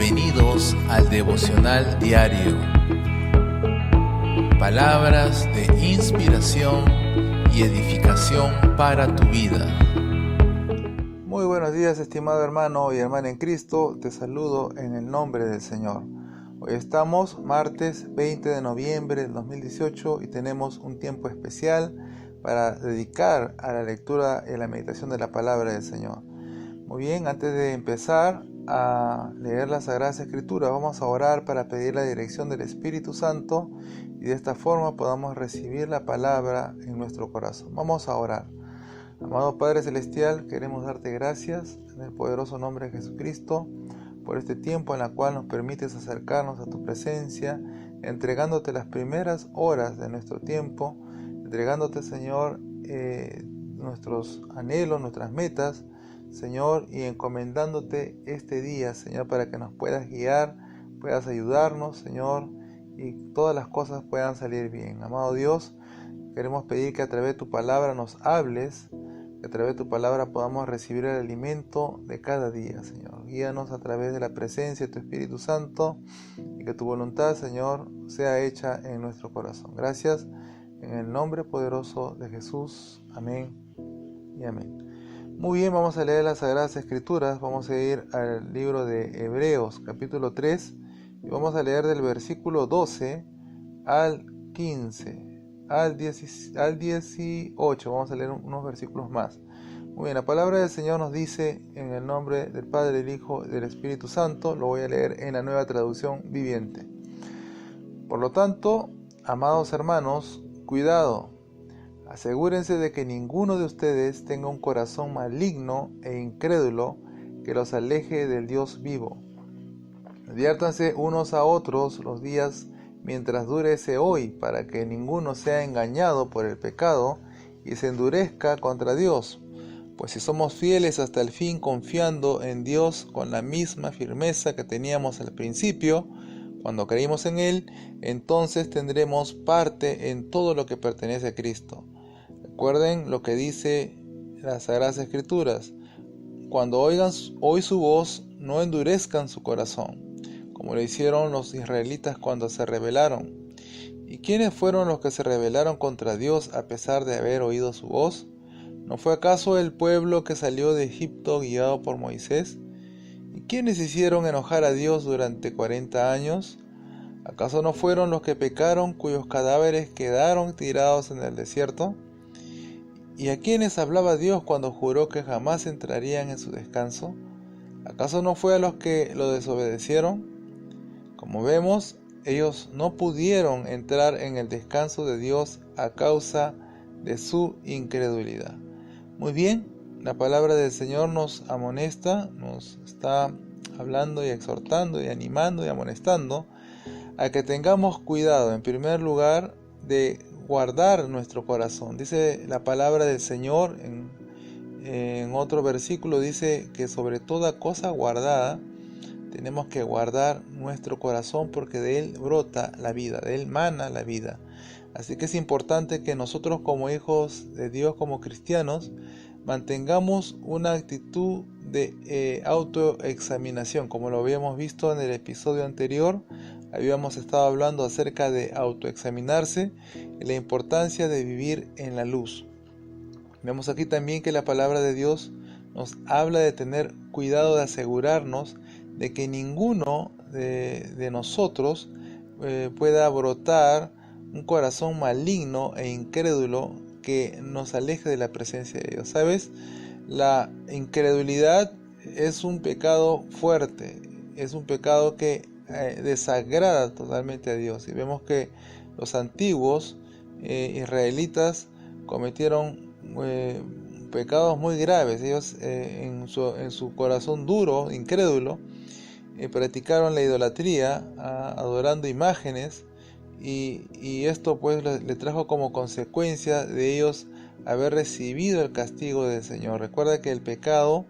Bienvenidos al devocional diario. Palabras de inspiración y edificación para tu vida. Muy buenos días, estimado hermano y hermana en Cristo. Te saludo en el nombre del Señor. Hoy estamos martes 20 de noviembre del 2018 y tenemos un tiempo especial para dedicar a la lectura y a la meditación de la palabra del Señor. Muy bien, antes de empezar a leer las Sagradas Escrituras, vamos a orar para pedir la dirección del Espíritu Santo y de esta forma podamos recibir la palabra en nuestro corazón. Vamos a orar. Amado Padre Celestial, queremos darte gracias en el poderoso nombre de Jesucristo por este tiempo en el cual nos permites acercarnos a tu presencia, entregándote las primeras horas de nuestro tiempo, entregándote, Señor, nuestros anhelos, nuestras metas, Señor, y encomendándote este día, Señor, para que nos puedas guiar, puedas ayudarnos, Señor, y todas las cosas puedan salir bien. Amado Dios, queremos pedir que a través de tu palabra nos hables, que a través de tu palabra podamos recibir el alimento de cada día, Señor. Guíanos a través de la presencia de tu Espíritu Santo y que tu voluntad, Señor, sea hecha en nuestro corazón. Gracias, en el nombre poderoso de Jesús. Amén y amén. Muy bien, vamos a leer las Sagradas Escrituras. Vamos a ir al libro de Hebreos, capítulo 3, y vamos a leer del versículo 12 al 15, al 18. Vamos a leer unos versículos más. Muy bien, la palabra del Señor nos dice, en el nombre del Padre, del Hijo y del Espíritu Santo. Lo voy a leer en la Nueva Traducción Viviente. Por lo tanto, amados hermanos, cuidado. Asegúrense de que ninguno de ustedes tenga un corazón maligno e incrédulo que los aleje del Dios vivo. Adviértanse unos a otros los días mientras dure ese hoy, para que ninguno sea engañado por el pecado y se endurezca contra Dios. Pues si somos fieles hasta el fin, confiando en Dios con la misma firmeza que teníamos al principio, cuando creímos en Él, entonces tendremos parte en todo lo que pertenece a Cristo. Recuerden lo que dice las Sagradas Escrituras: cuando oigan hoy su voz, no endurezcan su corazón, como lo hicieron los israelitas cuando se rebelaron. ¿Y quiénes fueron los que se rebelaron contra Dios a pesar de haber oído su voz? ¿No fue acaso el pueblo que salió de Egipto guiado por Moisés? ¿Y quiénes hicieron enojar a Dios durante 40 años? ¿Acaso no fueron los que pecaron, cuyos cadáveres quedaron tirados en el desierto? ¿Y a quiénes hablaba Dios cuando juró que jamás entrarían en su descanso? ¿Acaso no fue a los que lo desobedecieron? Como vemos, ellos no pudieron entrar en el descanso de Dios a causa de su incredulidad. Muy bien, la palabra del Señor nos amonesta, nos está hablando y exhortando y animando y amonestando a que tengamos cuidado, en primer lugar, de guardar nuestro corazón. Dice la palabra del Señor en otro versículo, dice que sobre toda cosa guardada tenemos que guardar nuestro corazón, porque de él brota la vida, de él mana la vida. Así que es importante que nosotros, como hijos de Dios, como cristianos, mantengamos una actitud de autoexaminación. Como lo habíamos visto en el episodio anterior, habíamos estado hablando acerca de autoexaminarse y la importancia de vivir en la luz. Vemos aquí también que la palabra de Dios nos habla de tener cuidado, de asegurarnos de que ninguno de nosotros pueda brotar un corazón maligno e incrédulo que nos aleje de la presencia de Dios. ¿Sabes? La incredulidad es un pecado fuerte, es un pecado que desagrada totalmente a Dios. Y vemos que los antiguos israelitas cometieron pecados muy graves. Ellos en su corazón duro, incrédulo, practicaron la idolatría, adorando imágenes, y esto pues le trajo como consecuencia de ellos haber recibido el castigo del Señor. Recuerda que el pecado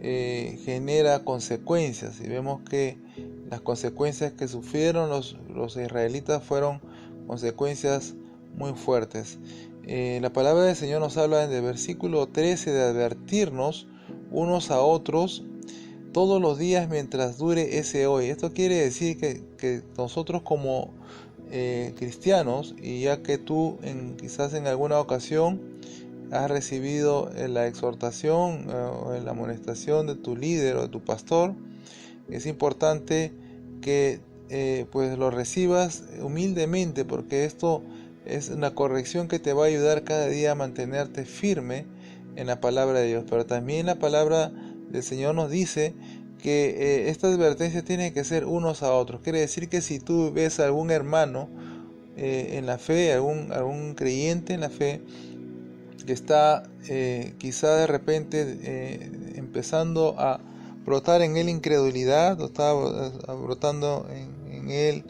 genera consecuencias, y vemos que las consecuencias que sufrieron los israelitas fueron consecuencias muy fuertes. La palabra del Señor nos habla en el versículo 13 de advertirnos unos a otros todos los días mientras dure ese hoy. Esto quiere decir que nosotros como cristianos, y ya que tú quizás en alguna ocasión has recibido la exhortación o la amonestación de tu líder o de tu pastor, es importante que pues lo recibas humildemente, porque esto es una corrección que te va a ayudar cada día a mantenerte firme en la palabra de Dios. Pero también la palabra del Señor nos dice que esta advertencia tiene que ser unos a otros. Quiere decir que si tú ves a algún hermano en la fe, algún creyente en la fe, que está quizá de repente empezando a brotar en él incredulidad, o está brotando en él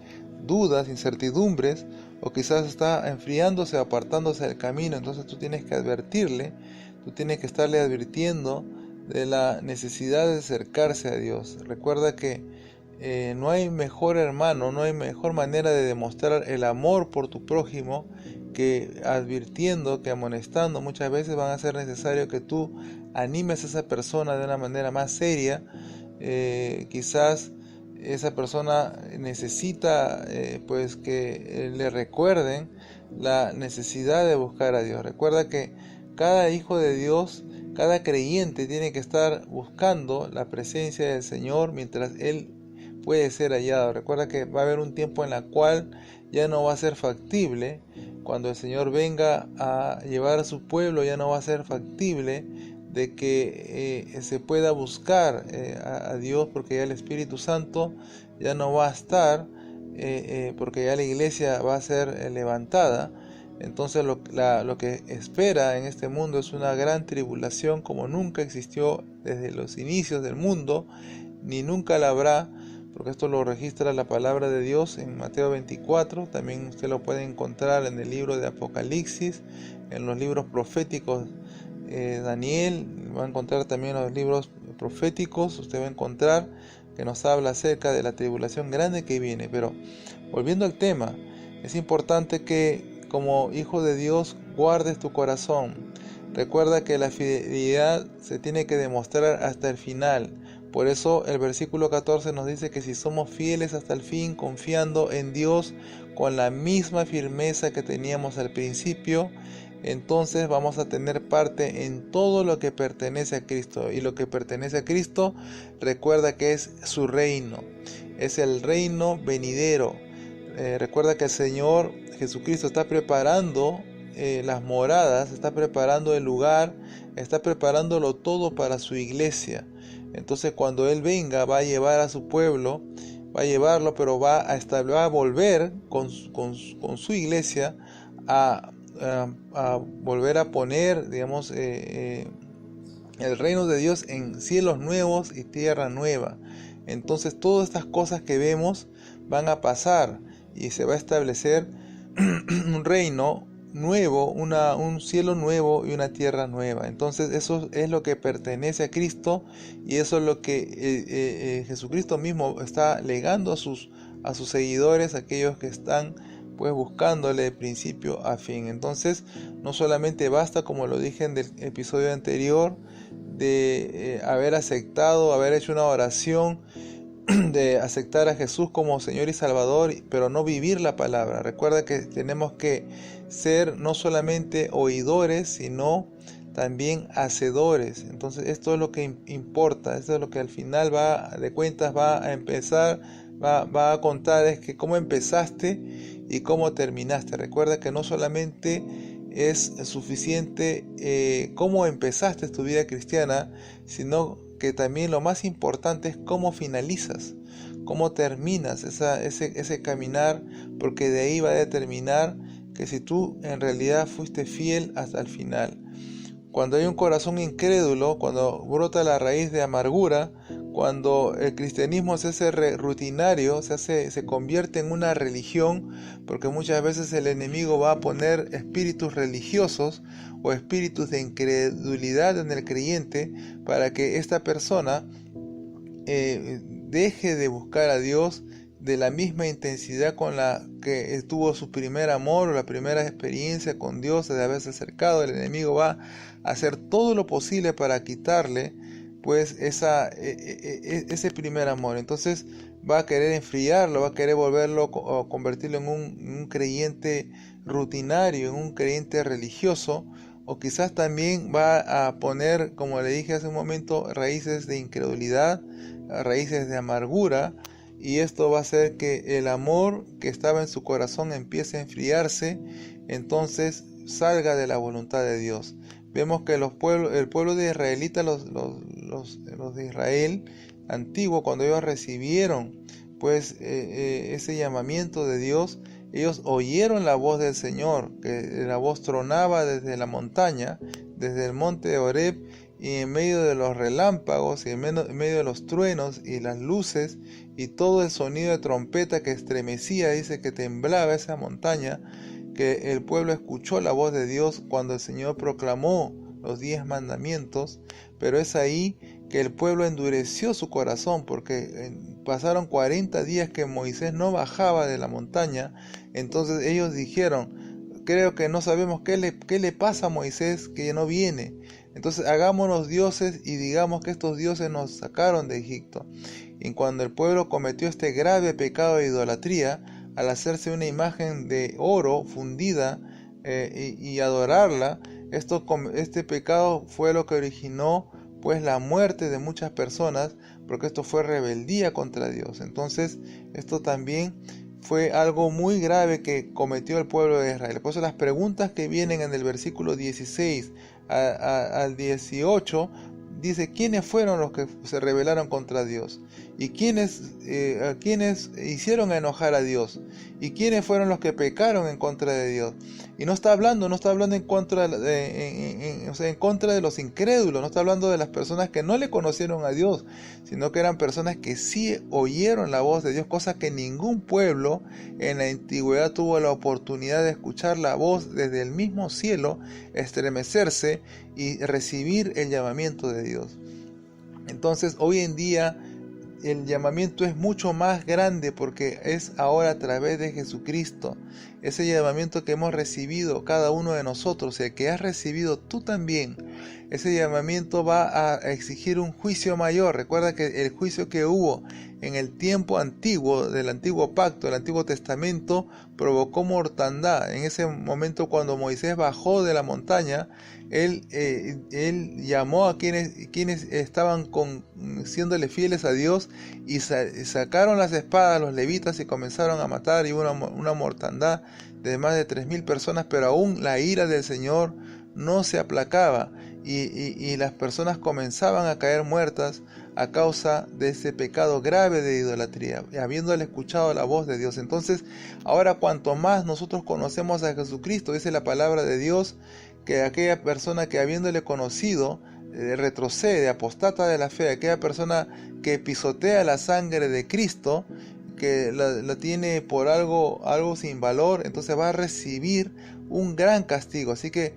dudas, incertidumbres, o quizás está enfriándose, apartándose del camino, entonces tú tienes que advertirle, tú tienes que estarle advirtiendo de la necesidad de acercarse a Dios. Recuerda que no hay mejor hermano, no hay mejor manera de demostrar el amor por tu prójimo que advirtiendo, que amonestando. Muchas veces van a ser necesario que tú animes a esa persona de una manera más seria. Quizás esa persona necesita pues que le recuerden la necesidad de buscar a Dios. Recuerda que cada hijo de Dios, cada creyente tiene que estar buscando la presencia del Señor mientras Él puede ser hallado. Recuerda que va a haber un tiempo en la cual ya no va a ser factible. Cuando el Señor venga a llevar a su pueblo, ya no va a ser factible de que se pueda buscar a Dios, porque ya el Espíritu Santo ya no va a estar, porque ya la iglesia va a ser levantada. Entonces lo que espera en este mundo es una gran tribulación como nunca existió desde los inicios del mundo, ni nunca la habrá, porque esto lo registra la palabra de Dios en Mateo 24, también usted lo puede encontrar en el libro de Apocalipsis, en los libros proféticos, Daniel, va a encontrar también los libros proféticos, usted va a encontrar que nos habla acerca de la tribulación grande que viene. Pero volviendo al tema, es importante que como hijo de Dios guardes tu corazón. Recuerda que la fidelidad se tiene que demostrar hasta el final. Por eso el versículo 14 nos dice que si somos fieles hasta el fin, confiando en Dios con la misma firmeza que teníamos al principio, entonces vamos a tener parte en todo lo que pertenece a Cristo. Y lo que pertenece a Cristo, recuerda que es su reino, es el reino venidero. Recuerda que el Señor Jesucristo está preparando las moradas, está preparando el lugar, está preparándolo todo para su iglesia. Entonces cuando Él venga va a llevar a su pueblo, va a llevarlo, pero va a volver con su iglesia a volver a poner, digamos, el reino de Dios en cielos nuevos y tierra nueva. Entonces todas estas cosas que vemos van a pasar y se va a establecer un reino nuevo, un cielo nuevo y una tierra nueva. Entonces eso es lo que pertenece a Cristo, y eso es lo que Jesucristo mismo está legando a sus seguidores, aquellos que están pues buscándole de principio a fin. Entonces no solamente basta, como lo dije en el episodio anterior, de haber aceptado, haber hecho una oración de aceptar a Jesús como Señor y Salvador, pero no vivir la palabra. Recuerda que tenemos que ser no solamente oidores, sino también hacedores. Entonces esto es lo que importa, esto es lo que al final de cuentas va a empezar, va a contar, es que cómo empezaste y cómo terminaste. Recuerda que no solamente es suficiente cómo empezaste tu vida cristiana, sino que también lo más importante es cómo finalizas, cómo terminas ese caminar, porque de ahí va a determinar que si tú en realidad fuiste fiel hasta el final. Cuando hay un corazón incrédulo, cuando brota la raíz de amargura, cuando el cristianismo se hace rutinario, se convierte en una religión, porque muchas veces el enemigo va a poner espíritus religiosos o espíritus de incredulidad en el creyente para que esta persona deje de buscar a Dios de la misma intensidad con la que tuvo su primer amor o la primera experiencia con Dios, de haberse acercado. El enemigo va a hacer todo lo posible para quitarle pues ese primer amor. Entonces va a querer enfriarlo, va a querer volverlo o convertirlo en un creyente rutinario, en un creyente religioso, o quizás también va a poner, como le dije hace un momento, raíces de incredulidad, raíces de amargura, y esto va a hacer que el amor que estaba en su corazón empiece a enfriarse, entonces salga de la voluntad de Dios. Vemos que el pueblo de israelita, los de Israel antiguo, cuando ellos recibieron pues ese llamamiento de Dios, ellos oyeron la voz del Señor, que la voz tronaba desde la montaña, desde el monte de Horeb, y en medio de los relámpagos, y en medio de los truenos y las luces, y todo el sonido de trompeta que estremecía, dice que temblaba esa montaña, que el pueblo escuchó la voz de Dios cuando el Señor proclamó los 10 mandamientos, pero es ahí que el pueblo endureció su corazón, porque pasaron 40 días que Moisés no bajaba de la montaña. Entonces ellos dijeron: creo que no sabemos qué le pasa a Moisés, que no viene. Entonces hagámonos dioses y digamos que estos dioses nos sacaron de Egipto. Y cuando el pueblo cometió este grave pecado de idolatría, al hacerse una imagen de oro fundida y adorarla, este pecado fue lo que originó pues la muerte de muchas personas, porque esto fue rebeldía contra Dios. Entonces esto también fue algo muy grave que cometió el pueblo de Israel. Por eso las preguntas que vienen en el versículo 16 al 18 dice: ¿quiénes fueron los que se rebelaron contra Dios? ¿Y quiénes hicieron enojar a Dios? ¿Y quiénes fueron los que pecaron en contra de Dios? Y no está hablando en contra de los incrédulos, no está hablando de las personas que no le conocieron a Dios, sino que eran personas que sí oyeron la voz de Dios, cosa que ningún pueblo en la antigüedad tuvo la oportunidad de escuchar la voz desde el mismo cielo, estremecerse y recibir el llamamiento de Dios. Entonces hoy en día el llamamiento es mucho más grande, porque es ahora a través de Jesucristo. Ese llamamiento que hemos recibido cada uno de nosotros, el que has recibido tú también, ese llamamiento va a exigir un juicio mayor. Recuerda que el juicio que hubo en el tiempo antiguo, del antiguo pacto, del antiguo testamento, provocó mortandad. En ese momento, cuando Moisés bajó de la montaña, él llamó a quienes estaban siéndole fieles a Dios, y sacaron las espadas los levitas y comenzaron a matar, y hubo una mortandad de más de 3,000 personas, pero aún la ira del Señor no se aplacaba, y las personas comenzaban a caer muertas a causa de ese pecado grave de idolatría, habiéndole escuchado la voz de Dios. Entonces, ahora cuanto más nosotros conocemos a Jesucristo, dice la palabra de Dios, que aquella persona que habiéndole conocido retrocede, apostata de la fe, aquella persona que pisotea la sangre de Cristo, que la tiene por algo sin valor, entonces va a recibir un gran castigo. Así que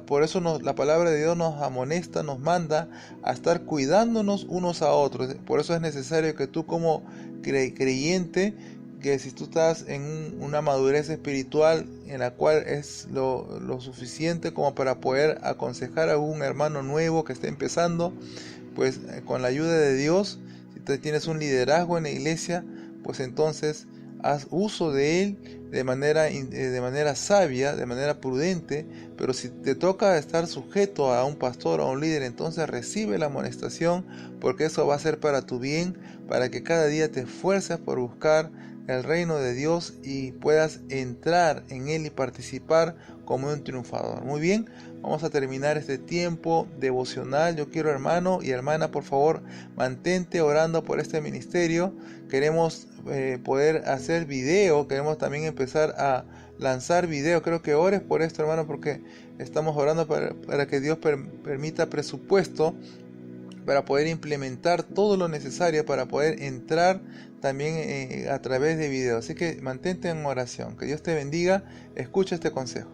por eso la palabra de Dios nos amonesta, nos manda a estar cuidándonos unos a otros. Por eso es necesario que tú, como creyente, que si tú estás en una madurez espiritual en la cual es lo suficiente como para poder aconsejar a un hermano nuevo que esté empezando, pues con la ayuda de Dios, si tú tienes un liderazgo en la iglesia, pues entonces haz uso de él de manera sabia, de manera prudente. Pero si te toca estar sujeto a un pastor o a un líder, entonces recibe la amonestación, porque eso va a ser para tu bien, para que cada día te esfuerces por buscar el reino de Dios y puedas entrar en él y participar como un triunfador. Muy bien, vamos a terminar este tiempo devocional. Yo quiero, hermano y hermana, por favor, mantente orando por este ministerio. Queremos poder hacer video, queremos también empezar a lanzar video. Creo que ores por esto, hermano, porque estamos orando para que Dios permita presupuesto para poder implementar todo lo necesario para poder entrar también a través de video. Así que mantente en oración. Que Dios te bendiga. Escucha este consejo.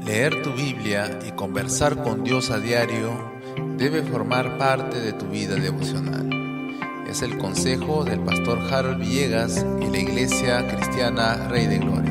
Leer tu Biblia y conversar con Dios a diario debe formar parte de tu vida devocional. Es el consejo del pastor Harold Villegas y la Iglesia Cristiana Rey de Gloria.